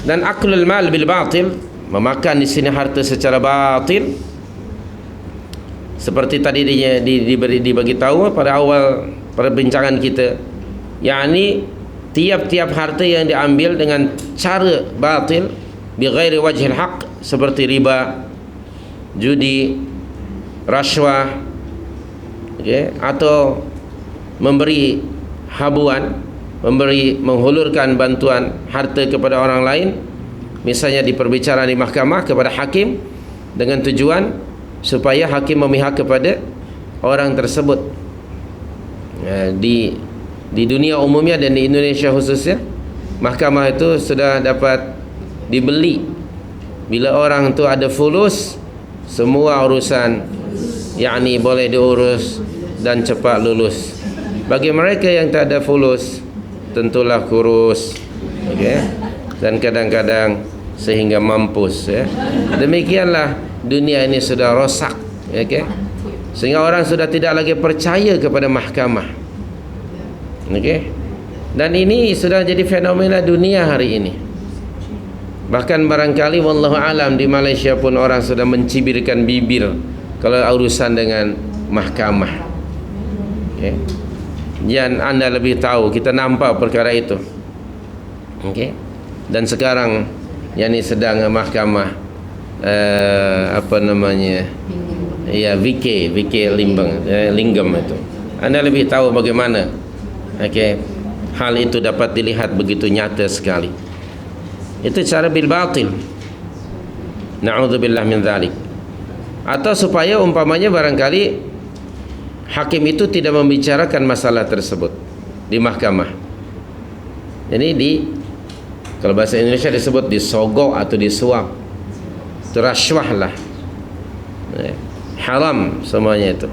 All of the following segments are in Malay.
Dan aklul mal bil batil, memakan di sini harta secara batil, seperti tadi dibagi tahu pada awal perbincangan kita, yakni tiap-tiap harta yang diambil dengan cara batil, bighairi wajhil haq, seperti riba, judi, rashwah, atau memberi habuan, menghulurkan bantuan harta kepada orang lain, misalnya di perbicaraan di mahkamah kepada hakim, dengan tujuan supaya hakim memihak kepada orang tersebut. Di dunia umumnya dan di Indonesia khususnya, mahkamah itu sudah dapat dibeli. Bila orang tu ada fulus, semua urusan yakni boleh diurus dan cepat lulus. Bagi mereka yang tak ada fulus, tentulah kurus, dan kadang-kadang sehingga mampus, Demikianlah dunia ini sudah rosak, sehingga orang sudah tidak lagi percaya kepada mahkamah, dan ini sudah jadi fenomena dunia hari ini. Bahkan barangkali wallahu alam di Malaysia pun orang sudah mencibirkan bibir kalau urusan dengan mahkamah. Dan anda lebih tahu, kita nampak perkara itu. Dan sekarang yang ini sedang mahkamah VK Linggam itu. Anda lebih tahu bagaimana hal itu dapat dilihat begitu nyata sekali. Itu cara bil batil. Na'udzubillah min dzalik. Atau supaya umpamanya barangkali hakim itu tidak membicarakan masalah tersebut di mahkamah. Jadi kalau bahasa Indonesia disebut disogok atau disuap. Itu rashwah lah. Haram semuanya itu.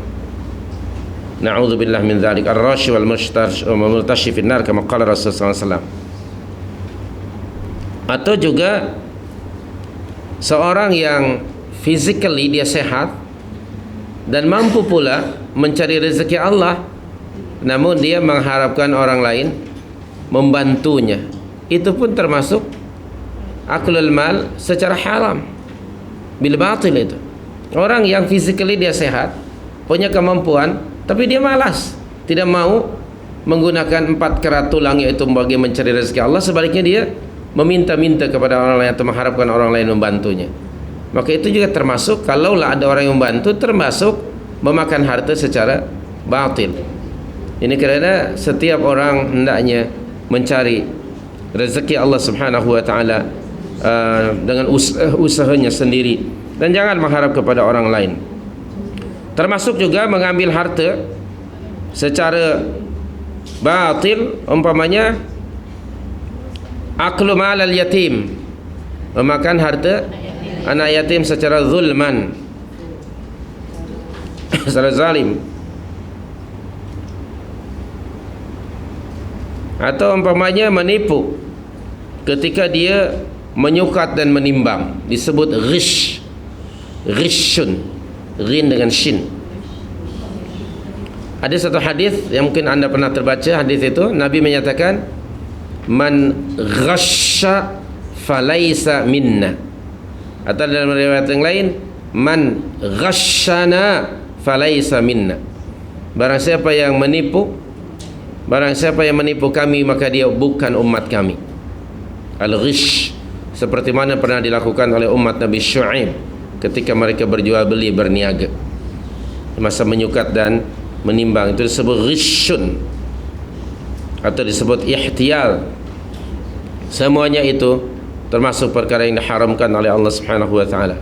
Na'udzubillah min dzalik. Ar-rashi wal murtashi fi an-nar kama qala Rasulullah sallallahu alaihi wasallam. Atau juga seorang yang physically dia sehat dan mampu pula mencari rezeki Allah, namun dia mengharapkan orang lain membantunya, itu pun termasuk aklul mal secara haram bil batil. Itu orang yang physically dia sehat, punya kemampuan, tapi dia malas, tidak mau menggunakan 4 kerat tulang yaitu bagi mencari rezeki Allah, sebaliknya dia meminta-minta kepada orang lain atau mengharapkan orang lain membantunya, maka itu juga termasuk, kalaulah ada orang yang membantu, termasuk memakan harta secara batil. Ini kerana setiap orang hendaknya mencari rezeki Allah Subhanahu wa taala dengan usahanya sendiri, dan jangan mengharap kepada orang lain. Termasuk juga mengambil harta secara batil, umpamanya aklu malal yatim, memakan harta anak yatim secara zulman, secara zalim. Atau umpamanya menipu ketika dia menyukat dan menimbang, disebut ghish, ghishun, ghin dengan shin. Ada satu hadis yang mungkin anda pernah terbaca. Hadis itu Nabi menyatakan, man ghasya falaisa minna. Atau dalam riwayat yang lain, man ghasyana falaisa minna. Barang siapa yang menipu kami, maka dia bukan umat kami. Al-ghish, seperti mana pernah dilakukan oleh umat Nabi Syu'aib ketika mereka berjual beli, berniaga, masa menyukat dan menimbang, itu disebut ghishun atau disebut ihtiyal. Semuanya itu termasuk perkara yang diharamkan oleh Allah Subhanahu wa taala.